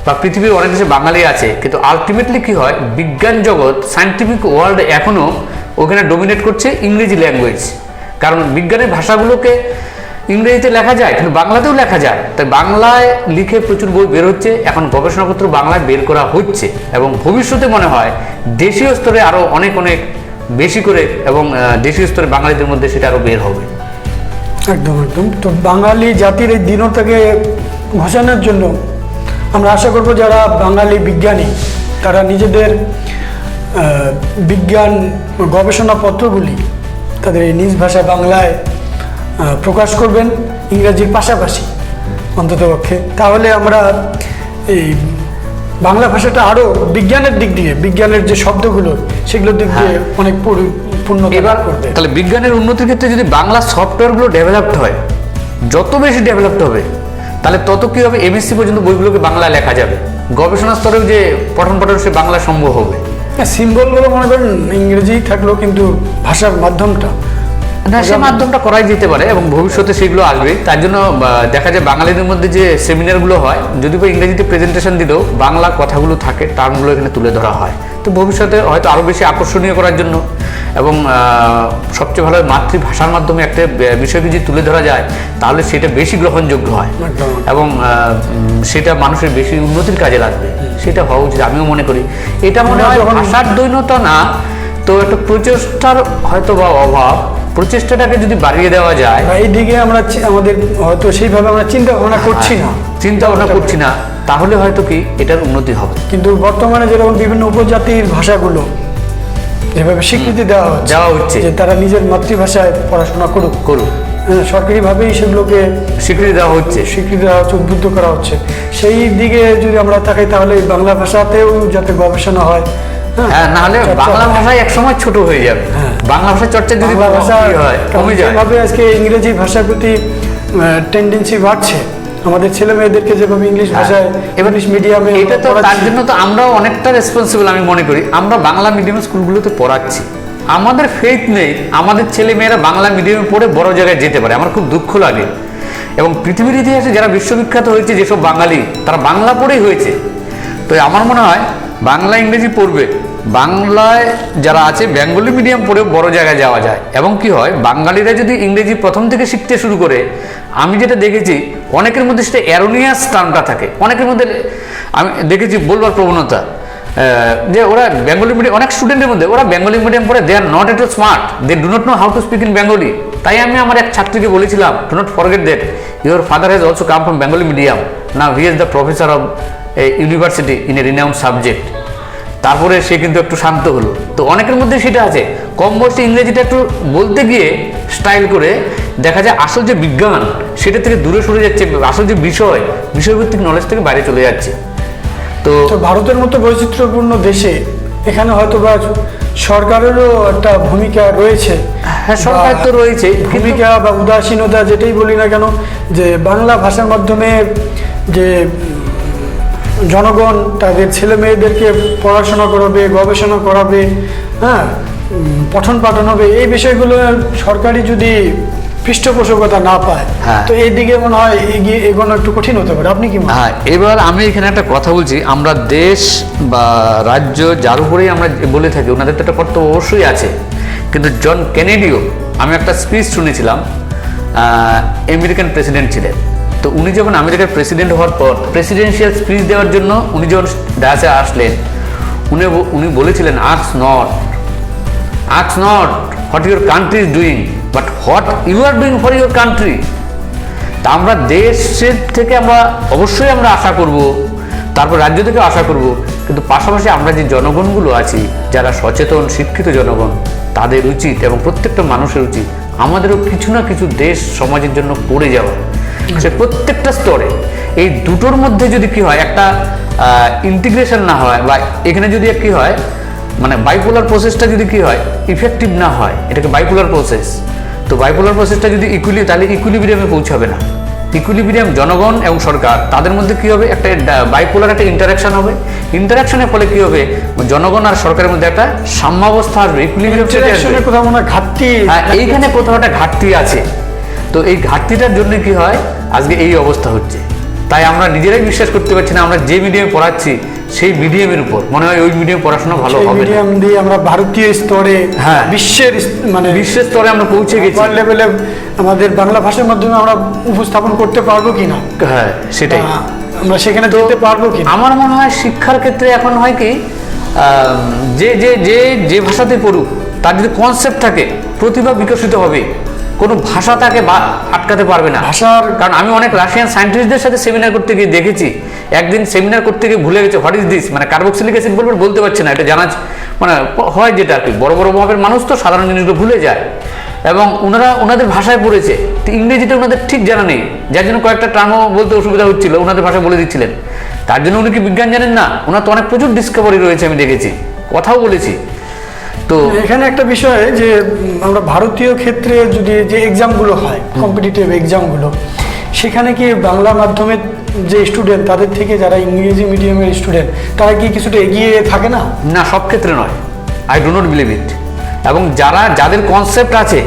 বা পৃথিবীর অনেক দেশে বাঙালি আছে, কিন্তু আলটিমেটলি কি হয়, বিজ্ঞান জগৎ, সায়েন্টিফিক ওয়ার্ল্ড এখনও ওখানে ডোমিনেট করছে ইংরেজি ল্যাঙ্গুয়েজ। কারণ বিজ্ঞানের ভাষাগুলোকে ইংরেজিতে লেখা যায়, কিন্তু বাংলাতেও লেখা যায়। তাই বাংলায় লিখে প্রচুর বই বের হচ্ছে, এখন গবেষণাপত্র বাংলায় বের করা হচ্ছে। এবং ভবিষ্যতে মনে হয় দেশীয় স্তরে আরও অনেক বেশি করে, এবং দেশীয় স্তরে বাঙালিদের মধ্যে সেটা আরও বের হবে। একদম। তো বাঙালি জাতির এই দীনতাকে ঘোষানোর জন্য আমরা আশা করব যারা বাঙালি বিজ্ঞানী, তারা নিজেদের বিজ্ঞান গবেষণাপত্রগুলি তাদের এই নিজ ভাষা বাংলায় প্রকাশ করবেন, ইংরাজির পাশাপাশি অন্ততপক্ষে। তাহলে আমরা এই বাংলা ভাষাটা আরও বিজ্ঞানের দিক দিয়ে, বিজ্ঞানের যে শব্দগুলো, সেগুলোর দিক দিয়ে অনেক পূর্ণতা করবে। তাহলে বিজ্ঞানের উন্নতির ক্ষেত্রে যদি বাংলা সফটওয়্যারগুলো ডেভেলপড হয়, যত বেশি ডেভেলপড হবে, তাহলে তত কী হবে, এমএসসি পর্যন্ত বইগুলোকে বাংলায় লেখা যাবে। গবেষণা স্তরেও যে পঠন সে বাংলা সম্ভব হবে। সিম্বলগুলো মনে করেন ইংরেজিই থাকলো, কিন্তু ভাষার মাধ্যমটা না, সে মাধ্যমটা করাই যেতে পারে, এবং ভবিষ্যতে সেগুলো আসবে। তার জন্য দেখা যায় বাঙালিদের মধ্যে যে সেমিনারগুলো হয়, যদি বা ইংরেজিতে প্রেজেন্টেশন দিলেও বাংলা কথাগুলো থাকে, টার্মগুলো এখানে তুলে ধরা হয়। তো ভবিষ্যতে হয়তো আরও বেশি আকর্ষণীয় করার জন্য, এবং সবচেয়ে ভালো মাতৃভাষার মাধ্যমে একটা বিষয়কে যদি তুলে ধরা যায়, তাহলে সেটা বেশি গ্রহণযোগ্য হয় এবং সেটা মানুষের বেশি উন্নতির কাজে লাগবে। সেটা হওয়া উচিত, আমিও মনে করি। এটা মনে হয় ভাষার দৈন্যতা না, তো একটা প্রচেষ্টার হয়তো বা অভাব, প্রচেষ্টাটাকে যদি বাড়িয়ে দেওয়া যায়, বা এই দিকে আমরা আমাদের হয়তো সেইভাবে আমরা চিন্তা ভাবনা করছি না, চিন্তা ভাবনা করছি না, তাহলে হয়তো কি এটার উন্নতি হবে। কিন্তু বর্তমানে যেরকম বিভিন্ন উপজাতির ভাষাগুলো যেভাবে স্বীকৃতি দেওয়া হচ্ছে যে তারা নিজের মাতৃভাষায় পড়াশোনা করুক, সরকারিভাবেই সেগুলোকে স্বীকৃতি দেওয়া হচ্ছে, উদ্বুদ্ধ করা হচ্ছে। সেই দিকে যদি আমরা তাকাই তাহলে বাংলা ভাষাতেও যাতে গবেষণা হয়, হ্যাঁ, না হলে বাংলা ভাষায় একসময় ছোট হয়ে যাবে। বাংলা ভাষা চর্চা যদি কমে যায়, আজকে ইংরেজি ভাষার প্রতি টেন্ডেন্সি বাড়ছে, আমাদের ছেলে মেয়েদেরকে যেভাবে ইংলিশ ভাষায় ইংলিশ মিডিয়ামে, এটা তো তার জন্য তো আমরাও অনেকটা রেসপন্সিবল আমি মনে করি। আমরা বাংলা মিডিয়াম স্কুলগুলোতে পড়াচ্ছি, আমাদের ফেথ নেই আমাদের ছেলে মেয়েরা বাংলা মিডিয়ামে পড়ে বড় জায়গায় যেতে পারে। আমার খুব দুঃখ লাগে। এবং পৃথিবীর ইতিহাসে যারা বিশ্ববিখ্যাত হয়েছে যেসব বাঙালি, তারা বাংলা পড়েই হয়েছে। তো আমার মনে হয় বাংলা ইংরেজি পড়বে, বাংলায় যারা আছে বেঙ্গলি মিডিয়াম পড়েও বড় জায়গায় যাওয়া যায়। এবং কি হয়, বাঙালিরা যদি ইংরেজি প্রথম থেকে শিখতে শুরু করে, আমি যেটা দেখেছি অনেকের মধ্যে সেটা অ্যারোনিয়াস টার্মটা থাকে, অনেকের মধ্যে আমি দেখেছি বলবার প্রবণতা, যে ওরা বেঙ্গলি মিডিয়াম, অনেক স্টুডেন্টের মধ্যে ওরা বেঙ্গলি মিডিয়াম পড়ে, they are not at all smart, they do not know how to speak in Bengali. তাই আমি আমার এক ছাত্রীকে বলেছিলাম, do not forget that your father has also come from Bengali medium, now he is the professor of university in a renowned subject. তারপরে সে কিন্তু একটু শান্ত হলো। তো অনেকের মধ্যে সেটা আছে, কম বয়সে ইংরেজিটা একটু বলতে গিয়ে স্টাইল করে দেখা যায় আসল যে বিজ্ঞান সেটা থেকে দূরে সরে যাচ্ছে, আসল যে বিষয়ভিত্তিক নলেজ থেকে বাইরে চলে যাচ্ছে। তো ভারতের মতো বৈচিত্র্যপূর্ণ দেশে এখানে হয়তো বা সরকারেরও একটা ভূমিকা রয়েছে। হ্যাঁ, সরকার তো রয়েছে ভূমিকা বা উদাসীনতা যেটাই বলি না কেন, যে বাংলা ভাষার মাধ্যমে যে জনগণ তাদের ছেলে মেয়েদেরকে পড়াশোনা করাবে, গবেষণা করাবে, হ্যাঁ, পঠন পাঠন হবে, এই বিষয়গুলো সরকারি যদি পৃষ্ঠপোষকতা না পায়, তো এই দিকে মনে হয় এগোনো একটু কঠিন হতে পারে। আপনি কি মনে হয়? হ্যাঁ, এবার আমি এখানে একটা কথা বলছি, আমরা দেশ বা রাজ্য যার উপরেই আমরা বলে থাকি, ওনাদের তো একটা কর্তব্য অবশ্যই আছে। কিন্তু জন কেনেডিও, আমি একটা স্পিচ শুনেছিলাম, আমেরিকান প্রেসিডেন্ট ছিলেন। তো উনি যখন আমেরিকার প্রেসিডেন্ট হওয়ার পর প্রেসিডেন্সিয়াল স্পিচ দেওয়ার জন্য উনি যখন ডায়াসে আসলেন, উনি বলেছিলেন, ask not what your country is doing, but what you are doing for your country. তা আমরা দেশের থেকে আমরা অবশ্যই আমরা আশা করব, তারপর রাজ্য থেকে আশা করব, কিন্তু পাশাপাশি আমরা যে জনগণগুলো আছি, যারা সচেতন শিক্ষিত জনগণ, তাদের উচিত এবং প্রত্যেকটা মানুষের উচিত আমাদেরও কিছু না কিছু দেশ সমাজের জন্য করে যাওয়া। সে প্রত্যেকটা স্তরে এই দুটোর মধ্যে যদি কি হয়, একটা ইন্টিগ্রেশন না হয়, বা এখানে যদি কি হয়, মানে বাইপোলার প্রসেসটা যদি কি হয়, ইফেক্টিভ না হয়, এটাকে বাইপোলার প্রসেস। তো বাইপোলার প্রসেসটা যদি তাহলে ইকুইলিব্রিয়ামে পৌঁছাবে না। ইকুইলিব্রিয়াম জনগণ এবং সরকার, তাদের মধ্যে কি হবে, একটা বাইপোলার একটা ইন্টারাকশন হবে। ইন্টারাকশনের ফলে কি হবে, জনগণ আর সরকারের মধ্যে একটা সাম্যাবস্থা আসবে, ইকুইলিব্রিয়ামের কোথাও মনে হয় ঘাটতি, এইখানে কোথাও একটা ঘাটতি আছে। তো এই ঘাটতিটার জন্য কি হয়, আজকে এই অবস্থা হচ্ছে। তাই আমরা নিজেরাই বিশ্বাস করতে পারছি না, আমরা যে মিডিয়ামে পড়াচ্ছি সেই মিডিয়ামের উপর মনে হয় ওই মিডিয়াম পড়াশোনা ভালো হবে। মিডিয়াম দিয়ে আমরা ভারতীয় স্তরে, হ্যাঁ, বিশ্বের স্তরে আমরা পৌঁছে গেছি, লেভেলে আমাদের বাংলা ভাষার মাধ্যমে আমরা উপস্থাপন করতে পারবো কিনা। হ্যাঁ, সেটাই, আমরা সেখানে যেতে পারবো কি। আমার মনে হয় শিক্ষার ক্ষেত্রে এখন হয় কি, যে যে যে যে ভাষাতে পড়ুক, তার যদি কনসেপ্ট থাকে, প্রতিভা বিকশিত হবে, কোনো ভাষা তাকে আটকাতে পারবে না। কারণ আমি অনেক রাশিয়ান সায়েন্টিস্টদের সাথে সেমিনার করতে গিয়ে দেখেছি, একদিন সেমিনার করতে গিয়ে ভুলে গেছে হোয়াট ইজ দিস, মানে কার্বক্সিলিক অ্যাসিড বলতে পারছে না, এটা জানা মানে হয় যেটা আর কি, বড় বড় মাপের মানুষ তো সাধারণ জিনিসগুলো ভুলে যায়। এবং ওনাদের ভাষায় পড়েছে, তো ইংরেজিটা ওনাদের ঠিক জানা নেই, যার জন্য কয়েকটা টার্মও বলতে অসুবিধা হচ্ছিল, ওনাদের ভাষায় বলে দিচ্ছিলেন। তার জন্য উনি কি বিজ্ঞান জানেন না? ওনার তো অনেক প্রচুর ডিসকভারি রয়েছে, আমি দেখেছি, কথাও বলেছি। তো এখানে একটা বিষয় যে আমরা ভারতীয় ক্ষেত্রে যদি যে এক্সামগুলো হয়, কম্পিটিটিভ এক্সামগুলো, সেখানে কি বাংলা মাধ্যমের যে স্টুডেন্ট তাদের থেকে যারা ইংরেজি মিডিয়ামের স্টুডেন্ট, তারা কি কিছুটা এগিয়ে থাকে না? না, সব ক্ষেত্রে নয়, I do not believe it. এবং যাদের কনসেপ্ট আছে,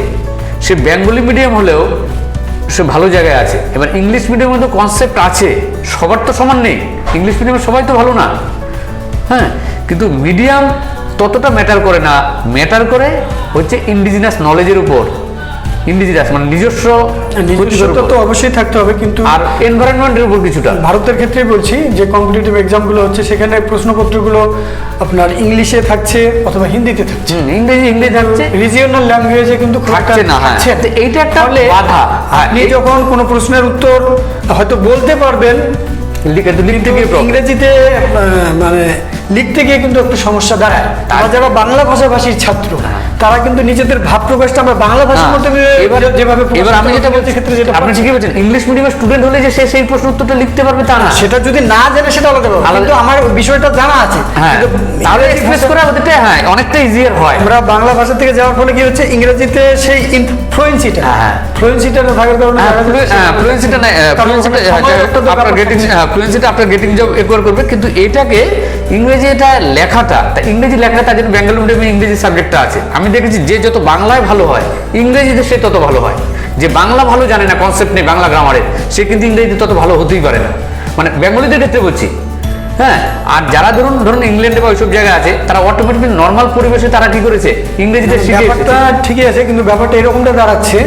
সে বেঙ্গলি মিডিয়াম হলেও সে ভালো জায়গায় আছে। এবার ইংলিশ মিডিয়ামে তো কনসেপ্ট আছে, সবার তো সমান নেই, ইংলিশ মিডিয়ামে সবাই তো ভালো না, হ্যাঁ, কিন্তু মিডিয়াম ততটা ম্যাটার করে না, ম্যাটার করে হচ্ছে ইন্ডিজিনাস নলেজের উপর। ইংরেজিতে আসে, মানে নিজস্ব নিজস্বতা তো অবশ্যই থাকতে হবে, কিন্তু আর এনভায়রনমেন্টের উপর কিছুটা। ভারতের ক্ষেত্রেই বলছি যে কম্পিটিটিভ এক্সামগুলো হচ্ছে সেখানে প্রশ্নপত্রগুলো আপনার ইংলিশে থাকছে অথবা হিন্দিতে থাকছে, ইংরেজি থাকছে, রিজিওনাল ল্যাঙ্গুয়েজে কিন্তু খুব একটা থাকছে না। হ্যাঁ, থাকছে না। তো এইটা একটা তাহলে বাধা। আপনি যখন কোনো প্রশ্নের উত্তর হয়তো বলতে পারবেন, লিখতে গিয়ে problem। ইংরেজিতে মানে লিখতে গিয়ে কিন্তু একটা সমস্যা দাঁড়ায়। আমরা যারা বাংলা ভাষাভাষীর ছাত্র তারা কিন্তু নিজেদের ভাব প্রকাশটা আমরা বাংলা ভাষার মধ্যে যেভাবে এবার আমি যেটা বলছি ক্ষেত্রে যেটা আপনি ঠিকই বলছেন, ইংলিশ মিডিয়ামের স্টুডেন্ট হলে যে সে সেই প্রশ্ন উত্তরটা লিখতে পারবে তা না। সেটা যদি না জানে সেটা আলাদা ব্যাপার, কিন্তু আমার বিষয়টা জানা আছে। হ্যাঁ, কিন্তু তাহলে এক্সপ্রেস করা ওদেরটা হ্যাঁ অনেকটা ইজিয়ার হয়। আমরা বাংলা ভাষা থেকে যাওয়ার ফলে কি হচ্ছে, ইংরেজিতে সেই ফ্লুয়েন্সিটা না থাকার কারণে ফ্লুয়েন্সিটা না, ফ্লুয়েন্সিটা আপনার গেটিং জব একবার করবে, কিন্তু এটাকে ইংরেজি এটা লেখাটা, ইংরেজি লেখাটা তার জন্য বেঙ্গল মিডিয়ামে ইংরেজি সাবজেক্টটা আছে। আমি দেখেছি যে যত বাংলায় ভালো হয় ইংরেজিতে সে তত ভালো হয়। যে বাংলা ভালো জানে না, কনসেপ্ট নেই বাংলা গ্রামারের, সে কিন্তু ইংরেজিতে তত ভালো হতেই পারে না, মানে বেঙ্গলিদের ক্ষেত্রে বলছি। হ্যাঁ, আর যারা ধরুন ইংল্যান্ডে বা ওইসব জায়গায় আছে তারা অটোমেটিক নর্মাল পরিবেশে তারা কি করেছে ইংরেজিতে শিখে ব্যাপারটা ঠিকই আছে, কিন্তু ব্যাপারটা এরকমটা দাঁড়াচ্ছে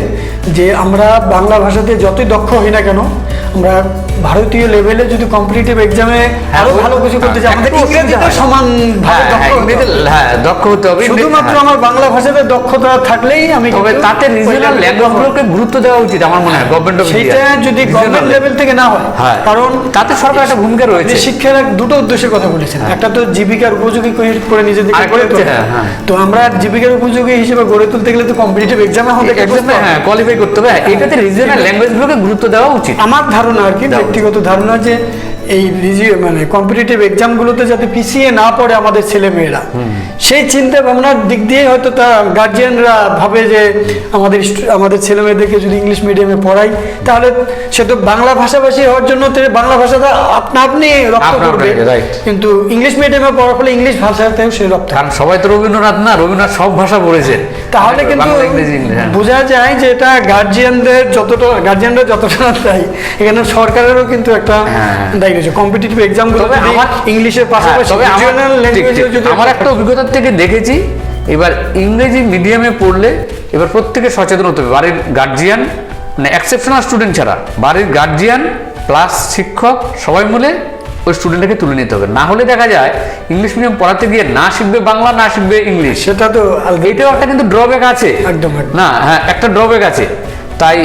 যে আমরা বাংলা ভাষাতে যতই দক্ষ হই না কেন, আমরা ভারতীয় লেভেলে যদি কম্পিটিটিভ এক্সামে আরো ভালো কিছু করতে চাই আমাদের ইংরেজিতে সমান দক্ষ হতে হবে। শুধুমাত্র আমার বাংলা ভাষাতে দক্ষতা থাকলেই আমি, তবে তাতে রিজিওনাল ল্যাঙ্গুয়েজগুলোকে গুরুত্ব দেওয়া উচিত আমার মনে হয় গভর্নমেন্ট অফ ইন্ডিয়া। সেটা যদি গভর্নমেন্ট লেভেল থেকে না হয়, কারণ তাতে সরকার একটা ভূমিকা রয়েছে। শিক্ষার দুটো উদ্দেশ্যের কথা বলেছেন, একটা তো জীবিকার উপযোগী করে নিজেদেরকে গড়ে তুলতে, তো আমরা জীবিকার উপযোগী হিসেবে গড়ে তুলতে গেলে তো কম্পিটিটিভ এক্সামে আমাদের কোয়ালিফাই করতে হবে। এটাতে রিজিওনাল ল্যাঙ্গুয়েজগুলোকে গুরুত্ব দেওয়া উচিত আমার ধারণা আর কি, ব্যক্তিগত ধারণা, যে এই মানে কম্পিটিটিভ এক্সামগুলোতে যাতে পিছিয়ে না পড়ে আমাদের ছেলেমেয়েরা, সেই চিন্তা ভাবনার দিক দিয়ে হয়তো তা গার্জিয়ানরা ভাবে যে আমাদের ছেলেমেয়েদেরকে যদি ইংলিশ মিডিয়ামে পড়াই তাহলে সে তো বাংলা ভাষাভাষী হওয়ার জন্য বাংলা ভাষাটা আপনি রপ্ত করবে, কিন্তু ইংলিশ মিডিয়ামে পড়ার ফলে ইংলিশ ভাষাতেও সে রপ্ত। কারণ সবাই তো রবীন্দ্রনাথ না, রবীন্দ্রনাথ সব ভাষা পড়েছে, তাহলে কিন্তু বোঝা যায় যে এটা গার্জিয়ানরা যতটা দায়ী, এখানে সরকারেরও কিন্তু একটা দায়ী রয়েছে। কম্পিটিটিভ এক্সামগুলো ইংলিশের পাশাপাশি রিজিওনাল ল্যাঙ্গুয়েজেও যদি, আমার একটা অভিজ্ঞতা থেকে দেখেছি, এবার ইংরেজি মিডিয়ামে পড়লে এবার প্রত্যেকে সচেতন হতে হবে। বাড়ির গার্জিয়ান, মানে এক্সেপশনাল স্টুডেন্ট ছাড়া বাড়ির গার্জিয়ান প্লাস শিক্ষক সবাই মিলে ওই স্টুডেন্টকে তুলে নিতে হবে। না হলে দেখা যায় ইংলিশ মিডিয়াম পড়াতে গিয়ে না শিখবে বাংলা, না শিখবে ইংলিশ। সেটা তো এইটাও একটা কিন্তু ড্রব্যাক আছে, একদম না, হ্যাঁ একটা ড্রব্যাক আছে। তাই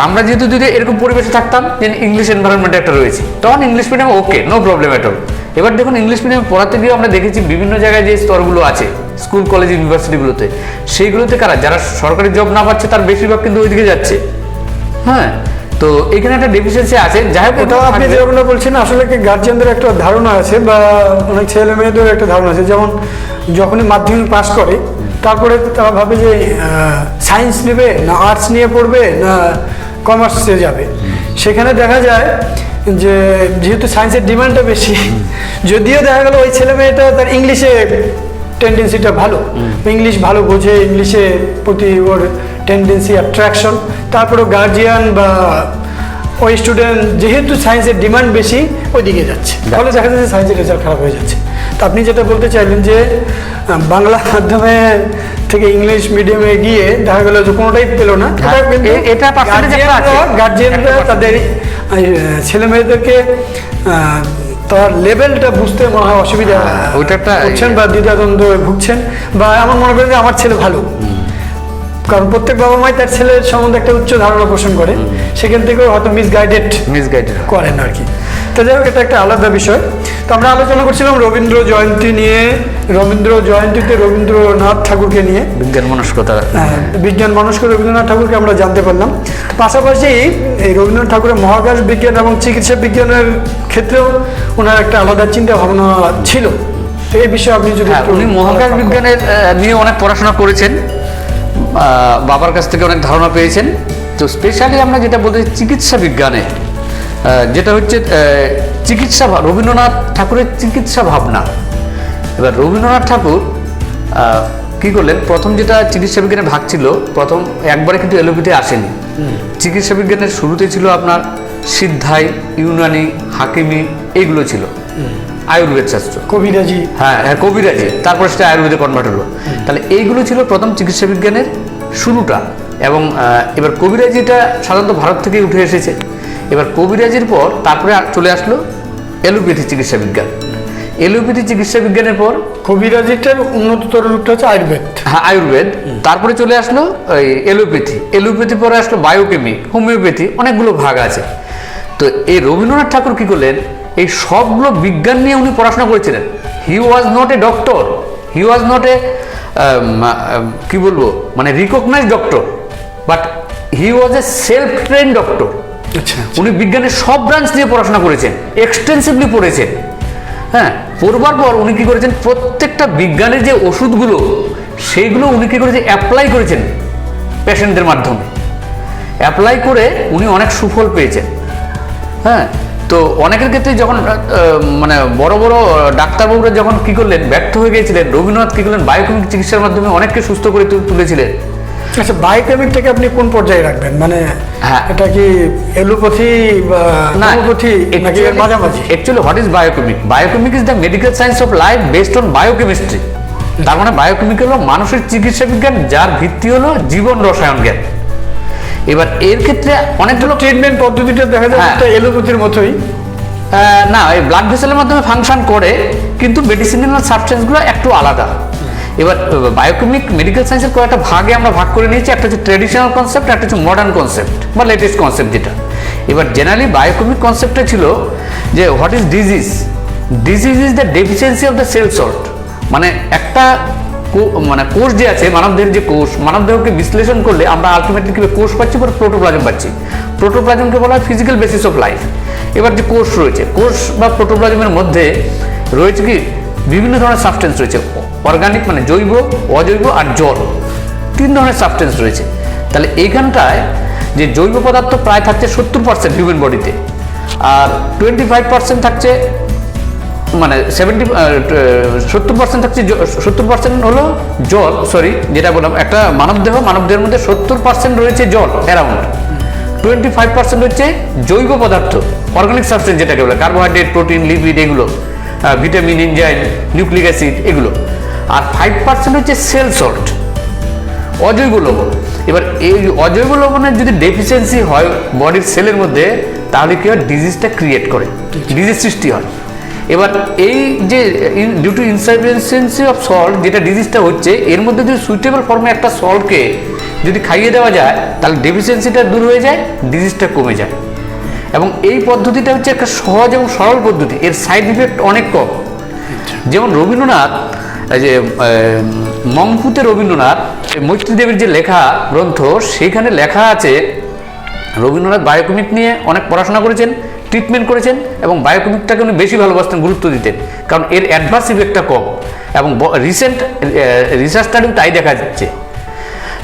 আমরা যেহেতু যদি এরকম পরিবেশে থাকতাম যে ইংলিশ এনভায়রনমেন্ট একটা রয়েছে, তখন English medium okay, no problem at all. এবার দেখুন ইংলিশ মিডিয়াম পড়াতে গিয়ে আমরা দেখেছি বিভিন্ন জায়গায় যে স্তরগুলো আছে স্কুল কলেজ ইউনিভার্সিটিগুলোতে, সেইগুলোতে যারা সরকারি জব না পাচ্ছে তার বেশিরভাগ কিন্তু ওইদিকে যাচ্ছে। হ্যাঁ, তো এখানে একটা ডেফিসিয়েন্সি আছে। যাই হোক, ওটা আপনি যেগুলো বলছেন আসলে কি গার্জিয়ানদের একটা ধারণা আছে বা অনেক ছেলে মেয়েদের একটা ধারণা আছে, যেমন যখনই মাধ্যমিক পাস করে তারপরে তারা ভাবে যে সায়েন্স নেবে না আর্টস নিয়ে পড়বে না কমার্সে যাবে। সেখানে দেখা যায় যে যেহেতু সায়েন্সের ডিমান্ডটা বেশি, যদিও দেখা গেল ওই ছেলে মেয়েটা তার ইংলিশে টেন্ডেন্সিটা ভালো, ইংলিশ ভালো বোঝে, ইংলিশে প্রতি ওর টেন্ডেন্সি অ্যাট্রাকশন, তারপরেও গার্জিয়ান বা ওই স্টুডেন্ট যেহেতু সায়েন্সের ডিমান্ড বেশি ওই দিকে যাচ্ছে, ফলে দেখা যাচ্ছে সায়েন্সের রেজাল্ট খারাপ হয়ে যাচ্ছে। তো আপনি যেটা বলতে চাইলেন যে বাংলা মাধ্যমে থেকে ইংলিশ মিডিয়ামে গিয়ে দেখা গেল যে কোনোটাই পেলো না, এটা গার্জিয়ানরা তাদের ছেলে মেয়েদেরকে তার লেভেলটা বুঝতে মনে হয় অসুবিধা হচ্ছেন বা দ্বিধাদ্বন্দ্ব ভুগছেন, বা এমন মনে করেন যে আমার ছেলে ভালো, কারণ প্রত্যেক বাবা মাই তার ছেলের সম্বন্ধে একটা উচ্চ ধারণা পোষণ করে, সেখান থেকেও হয়তো মিসগাইডেড করেন আর কি। তো যাই হোক, এটা একটা আলাদা বিষয়। তো আমরা আলোচনা করছিলাম রবীন্দ্র জয়ন্তী নিয়ে, রবীন্দ্র জয়ন্তীতে রবীন্দ্রনাথ ঠাকুরকে নিয়ে, বিজ্ঞান মনস্ক রবীন্দ্রনাথ ঠাকুরকে আমরা জানতে পারলাম। পাশাপাশি এই রবীন্দ্রনাথ ঠাকুরের মহাকাশ বিজ্ঞান এবং চিকিৎসা বিজ্ঞানের ক্ষেত্রেও ওনার একটা আলাদা চিন্তা ভাবনা ছিল। তো এই বিষয়ে আপনি যদি, উনি মহাকাশ বিজ্ঞানের নিয়ে অনেক পড়াশোনা করেছেন, বাবার কাছ থেকে অনেক ধারণা পেয়েছেন। তো স্পেশালি আমরা যেটা বলতে চিকিৎসা বিজ্ঞানে যেটা হচ্ছে চিকিৎসা, রবীন্দ্রনাথ ঠাকুরের চিকিৎসা ভাবনা। এবার রবীন্দ্রনাথ ঠাকুর কি করলেন, প্রথম যেটা চিকিৎসা বিজ্ঞানের ভাগ ছিল, প্রথম একবারে কিন্তু এলোপ্যাথি আসেনি। চিকিৎসা বিজ্ঞানের শুরুতে ছিল আপনার সিদ্ধাই, ইউনানি, হাকিমি, এইগুলো ছিল, আয়ুর্বেদ শাস্ত্র, কবিরাজি, হ্যাঁ কবিরাজি, তারপর সেটা আয়ুর্বেদে কনভার্ট হলো। তাহলে এইগুলো ছিল প্রথম চিকিৎসা বিজ্ঞানের শুরুটা। এবং এবার কবিরাজিটা সাধারণত ভারত থেকে উঠে এসেছে। এবার কবিরাজির পর তারপরে চলে আসলো অ্যালোপ্যাথি চিকিৎসা বিজ্ঞান। অ্যালোপ্যাথি চিকিৎসা বিজ্ঞানের পর কবিরাজিটার উন্নততর রূপটা হচ্ছে আয়ুর্বেদ। হ্যাঁ, আয়ুর্বেদ। তারপরে চলে আসলো ওই অ্যালোপ্যাথি। অ্যালোপ্যাথি পরে আসলো বায়োকেমিক, হোমিওপ্যাথি, অনেকগুলো ভাগ আছে। তো এই রবীন্দ্রনাথ ঠাকুর কি করলেন, এই সবগুলো বিজ্ঞান নিয়ে উনি পড়াশোনা করেছিলেন। He was not a doctor, he was not a কি বলবো মানে recognised doctor, but he was a self train doctor. আচ্ছা, উনি বিজ্ঞানের সব ব্রাঞ্চ নিয়ে পড়াশোনা করেছেন, এক্সটেন্সিভলি পড়েছেন। হ্যাঁ, পড়বার পর উনি কি করেছেন, প্রত্যেকটা বিজ্ঞানের যে ওষুধগুলো সেইগুলো উনি কি করেছেন, অ্যাপ্লাই করেছেন পেশেন্টদের মাধ্যমে। অ্যাপ্লাই করে উনি অনেক সুফল পেয়েছেন। হ্যাঁ, তো অনেকের ক্ষেত্রে যখন মানে বড় বড় ডাক্তারবাবুরা যখন কি করলেন, ব্যর্থ হয়ে গিয়েছিলেন, রবীন্দ্রনাথ কি করলেন, বায়োকেমিক চিকিৎসার মাধ্যমে অনেককে সুস্থ করে তুলেছিলেন। আচ্ছা, বায়োকেমিকটাকে আপনি কোন পর্যায়ে রাখবেন, মানে হ্যাঁ, এটা কি এলোপ্যাথি বা হোমিওপ্যাথি নাকি এর মাঝামাঝি? Actually what is biochemic? Biochemic is the medical science of life based on biochemistry. তার মানে বায়োকেমিক হলো মানুষের চিকিৎসা বিজ্ঞান, যার ভিত্তি হলো জীবন রসায়ন জ্ঞান। এবার এর ক্ষেত্রে অনেকগুলো ট্রিটমেন্ট পদ্ধতিটা দেখা যায় একটা এলোপ্যাথির মতোই। না, এই ব্লাড ভেসেলের মাধ্যমে ফাংশন করে, কিন্তু মেডিসিনাল সাবস্টেন্সগুলো একটু আলাদা। এবার বায়োকেমিক মেডিকেল সায়েন্সের কয়েকটা ভাগে আমরা ভাগ করে নিয়েছি। একটা হচ্ছে ট্রেডিশনাল কনসেপ্ট, একটা হচ্ছে মডার্ন কনসেপ্ট বা লেটেস্ট কনসেপ্ট যেটা। এবার জেনারেলি বায়োকেমিক কনসেপ্টটা ছিল যে what is disease? Disease is the deficiency of the cell salt. মানে একটা মানে কোষ যে আছে, মানবদেহের যে কোষ, মানবদেহকে বিশ্লেষণ করলে আমরা আলটিমেটলি কোষ পাচ্ছি, পরে প্রোটোপ্লাজম পাচ্ছি। প্রোটোপ্লাজমকে বলা হয় ফিজিক্যাল বেসিস অফ লাইফ। এবার যে কোষ রয়েছে, কোষ বা প্রোটোপ্লাজমের মধ্যে রয়েছে কি বিভিন্ন ধরনের সাবস্টেন্স রয়েছে। অর্গানিক মানে জৈব, অজৈব আর জল, 3 ধরনের সাবস্টেন্স রয়েছে। তাহলে এইখানটায় যে জৈব পদার্থ প্রায় থাকছে 70% হিউম্যান বডিতে, আর 25% থাকছে মানে 70% থাকছে, 70% হলো জল, সরি যেটা বললাম, একটা মানবদেহের মধ্যে 70% রয়েছে জল অ্যারাউন্ড, 25% হচ্ছে জৈব পদার্থ, অর্গানিক সাবস্টেন্স যেটাকে বলে, কার্বোহাইড্রেট, প্রোটিন, লিপিড, এগুলো ভিটামিন, এনজাইম, নিউক্লিক অ্যাসিড এগুলো, আর 5% হচ্ছে সেল সল্ট, অজৈব লবণ। এবার এই অজৈব লবণের যদি ডেফিসিয়েন্সি হয় বডির সেলের মধ্যে, তাহলে কি হয়, ডিজিজটা ক্রিয়েট করে, ডিজিজ সৃষ্টি হয়। এবার এই যে due to insufficiency of salt যেটা ডিজিজটা হচ্ছে, এর মধ্যে যদি সুইটেবল ফর্মে একটা সল্টকে যদি খাইয়ে দেওয়া যায়, তাহলে ডেফিসিয়েন্সিটা দূর হয়ে যায়, ডিজিজটা কমে যায়। এবং এই পদ্ধতিটা হচ্ছে একটা সহজ এবং সরল পদ্ধতি, এর সাইড ইফেক্ট অনেক কম। যেমন রবীন্দ্রনাথ, যে মংপুতে রবীন্দ্রনাথ মৈত্রী দেবীর যে লেখা গ্রন্থ, সেইখানে লেখা আছে রবীন্দ্রনাথ বায়োকেমিক নিয়ে অনেক পড়াশোনা করেছেন, ট্রিটমেন্ট করেছেন, এবং বায়োকেমিকটাকে উনি বেশি ভালোবাসতেন, গুরুত্ব দিতেন, কারণ এর অ্যাডভার্স ইফেক্টটা কম, এবং রিসেন্ট রিসার্চ স্টাডিও তাই দেখা যাচ্ছে।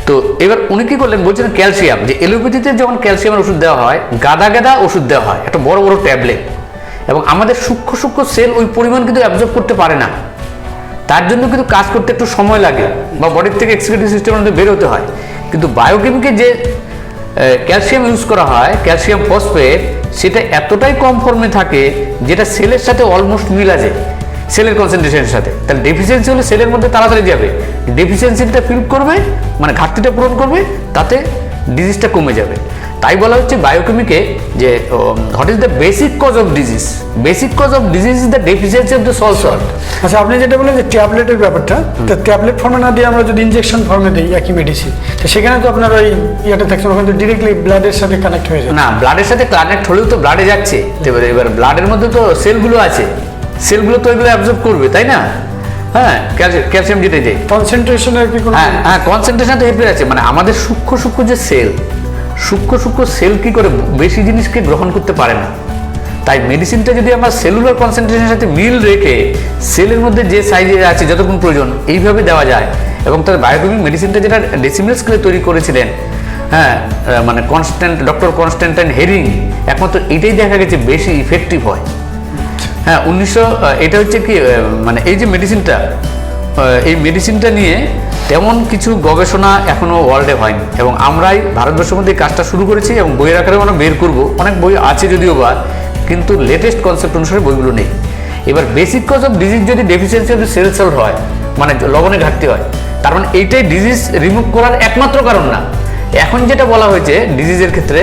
তো এবার উনি কি করলেন, বলছেন ক্যালসিয়াম, যে এলোপ্যাথিতে যখন ক্যালসিয়ামের ওষুধ দেওয়া হয়, গাদা গাদা ওষুধ দেওয়া হয়, একটা বড় বড় ট্যাবলেট, এবং আমাদের সূক্ষ্ম সূক্ষ্ম সেল ওই পরিমাণ কিন্তু অ্যাবজর্ব করতে পারে না, তার জন্য কিন্তু কাজ করতে একটু সময় লাগে, বা বডির থেকে এক্সিকিউটিভ সিস্টেমের মধ্যে বেরোতে হয়। কিন্তু বায়োকেমিকে যে ক্যালসিয়াম ইউজ করা হয়, ক্যালসিয়াম ফসফেট, সেটা এতটাই কম ফর্মে থাকে যেটা সেলের সাথে অলমোস্ট মিল আছে, সেলের কনসেন্ট্রেশনের সাথে। তাহলে ডেফিসিয়েন্সি হলে সেলের মধ্যে তাড়াতাড়ি যাবে, ডেফিসিয়েন্সিটা ফিল করবে, মানে ঘাটতিটা পূরণ করবে, তাতে ডিজিজটা কমে যাবে। তাই বলা হচ্ছে বায়োকেমিকে যে what is the basic cause of disease? Basic cause of disease is the deficiency of the salt. আচ্ছা, আপনি যেটা বললেন যে ট্যাবলেটের ব্যাপারটা, তো ট্যাবলেট ফর্মে না দিয়ে আমরা যদি ইনজেকশন ফর্মে দিই একই মেডিসিন, তো সেখানে তো আপনার ওই ইয়েটা থাকছে, ওখানে তো ডিরেক্টলি ব্লাডের সাথে কানেক্ট হয়ে যায়। না, ব্লাডের সাথে কানেক্ট হলেও তো ব্লাডে যাচ্ছে, এবার ব্লাডের মধ্যে তো সেলগুলো আছে, সেলগুলো তো এগুলো অ্যাবজর্ব করবে, তাই না? হ্যাঁ, ক্যালসিয়াম যেটা যায়, কনসেন্ট্রেশনের কি কোনো? হ্যাঁ, কনসেন্ট্রেশন তো হেল্প আছে, মানে আমাদের সূক্ষ্ম সূক্ষ্ম যে সেল, সূক্ষ্ম সেল কি করে বেশি জিনিসকে গ্রহণ করতে পারে না। তাই মেডিসিনটা যদি আমরা সেলুলার কনসেন্ট্রেশনের সাথে মিল রেখে সেলের মধ্যে যে সাইজে আছে যতক্ষণ প্রয়োজন এইভাবে দেওয়া যায়, এবং তার বায়োকেমিক মেডিসিনটা যেটা ডেসিমেল স্কেলে তৈরি করেছিলেন, হ্যাঁ, মানে ডক্টর কনস্ট্যান্টাইন হেরিং, একমাত্র এটাই দেখা গেছে বেশি ইফেক্টিভ হয়। হ্যাঁ, এটা হচ্ছে কি, মানে এই যে মেডিসিনটা, এই মেডিসিনটা নিয়ে তেমন কিছু গবেষণা এখনো ওয়ার্ল্ডে হয়নি, এবং আমরাই ভারতবর্ষের মধ্যে কাজটা শুরু করেছি, এবং বইয়ের আকারে আমরা বের করবো। অনেক বই আছে যদিও বা, কিন্তু লেটেস্ট কনসেপ্ট অনুসারে বইগুলো নেই। এবার বেসিক কজ অফ ডিজিজ যদি ডেফিসিয়েন্সি অফ সেল সল্ট হয়, মানে লবণের ঘাটতি হয়, তার মানে এইটাই ডিজিজ রিমুভ করার একমাত্র কারণ না, এখন যেটা বলা হয়েছে ডিজিজের ক্ষেত্রে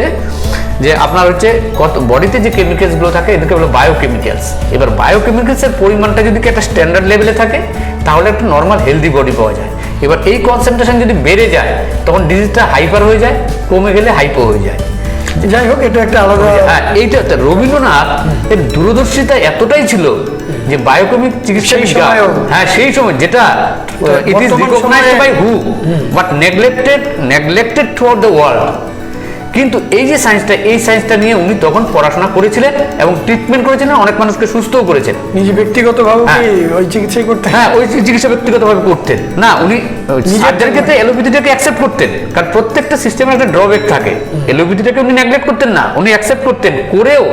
যে আপনার হচ্ছে কত বডিতে যে কেমিক্যালসগুলো থাকে এদেরকে বলে বায়োকেমিক্যালস। এবার বায়োকেমিক্যালসের পরিমাণটা যদি একটা স্ট্যান্ডার্ড লেভেলে থাকে তাহলে একটা নর্মাল হেলদি বডি পাওয়া যায়। এবার এই কনসেন্ট্রেশন যদি বেড়ে যায় তখন ডিজিজটা হাইপার হয়ে যায়, কমে গেলে হাইপো হয়ে যায়। যাই হোক, এটা একটা আলাদা। হ্যাঁ, এইটা রবীন্দ্রনাথ এর দূরদর্শিতা এতটাই ছিল যে বায়োকেমিক চিকিৎসা বিজ্ঞান, হ্যাঁ সেই সময় যেটা ইট ইজ রিকগনাইজড বাই হু but neglected throughout the world. কিন্তু এই যে সায়েন্সটা, এই সায়েন্সটা নিয়ে উনি তখন পড়াশোনা করেছিলেন এবং ট্রিটমেন্ট করেছিলেন, অনেক মানুষকে সুস্থও করেছেন। নিজে ব্যক্তিগতভাবে কি ওই চিকিৎসাই করতেন? হ্যাঁ, ওই চিকিৎসা ব্যক্তিগতভাবে করতেন না, উনি সার্জারির ক্ষেত্রে অ্যালোপ্যাথিটাকে অ্যাকসেপ্ট করতেন, কারণ প্রত্যেকটা সিস্টেমের একটা ড্রব্যাক থাকে। অ্যালোপ্যাথিটাকে উনি নেগলেক্ট করতেন না, উনি অ্যাকসেপ্ট করতেন, করেও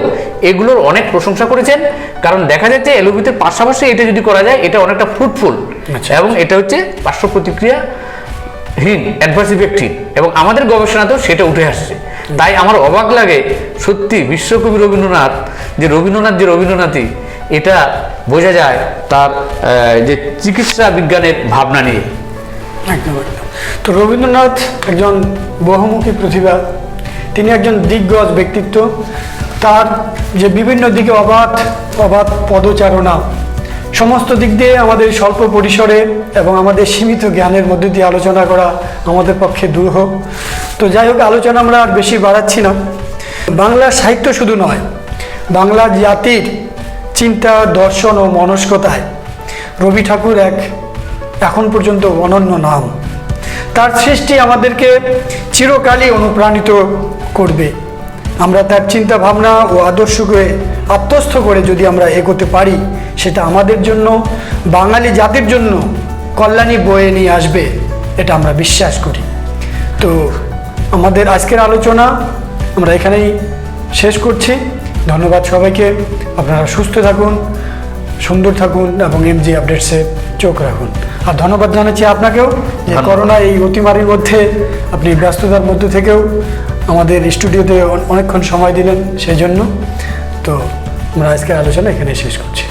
এগুলোর অনেক প্রশংসা করেছেন। কারণ দেখা যাচ্ছে অ্যালোপ্যাথির পাশাপাশি এটা যদি করা যায় এটা অনেকটা ফ্রুটফুল এবং এটা হচ্ছে পার্শ্ব প্রতিক্রিয়া অ্যাডভার্স ইফেক্টহীন, এবং আমাদের গবেষণাতেও সেটা উঠে আসছে। তাই আমার অবাক লাগে সত্যি বিশ্বকবি রবীন্দ্রনাথ যে রবীন্দ্রনাথই, এটা বোঝা যায় তার যে চিকিৎসা বিজ্ঞানের ভাবনা নিয়ে। একদম একদম। তো রবীন্দ্রনাথ একজন বহুমুখী প্রতিভা, তিনি একজন দিগ্গজ ব্যক্তিত্ব। তার যে বিভিন্ন দিকে অবাধ পদচারণা, সমস্ত দিক দিয়ে আমাদের স্বল্প পরিসরে এবং আমাদের সীমিত জ্ঞানের মধ্যে দিয়ে আলোচনা করা আমাদের পক্ষে দুরূহ। তো যাই হোক, আলোচনা আমরা আর বেশি বাড়াচ্ছি না। বাংলা সাহিত্য শুধু নয়, বাংলা জাতির চিন্তা, দর্শন ও মনস্কতায় রবি ঠাকুর এখন পর্যন্ত অনন্য নাম। তার সৃষ্টি আমাদেরকে চিরকালই অনুপ্রাণিত করবে। আমরা তার চিন্তা ভাবনা ও আদর্শকে আত্মস্থ করে যদি আমরা এগোতে পারি, সেটা আমাদের জন্য, বাঙালি জাতির জন্য কল্যাণী বয়ে নিয়ে আসবে, এটা আমরা বিশ্বাস করি। তো আমাদের আজকের আলোচনা আমরা এখানেই শেষ করছি। ধন্যবাদ সবাইকে। আপনারা সুস্থ থাকুন, সুন্দর থাকুন এবং এমজি আপডেটসে চোখ রাখুন। আর ধন্যবাদ জানাচ্ছি আপনাকেও যে করোনা এই অতিমারির মধ্যে আপনি ব্যস্ততার মধ্যে থেকেও আমাদের স্টুডিওতে অনেকক্ষণ সময় দিলেন সেই জন্য। তো আমরা আজকের আলোচনা এখানে শেষ করছি।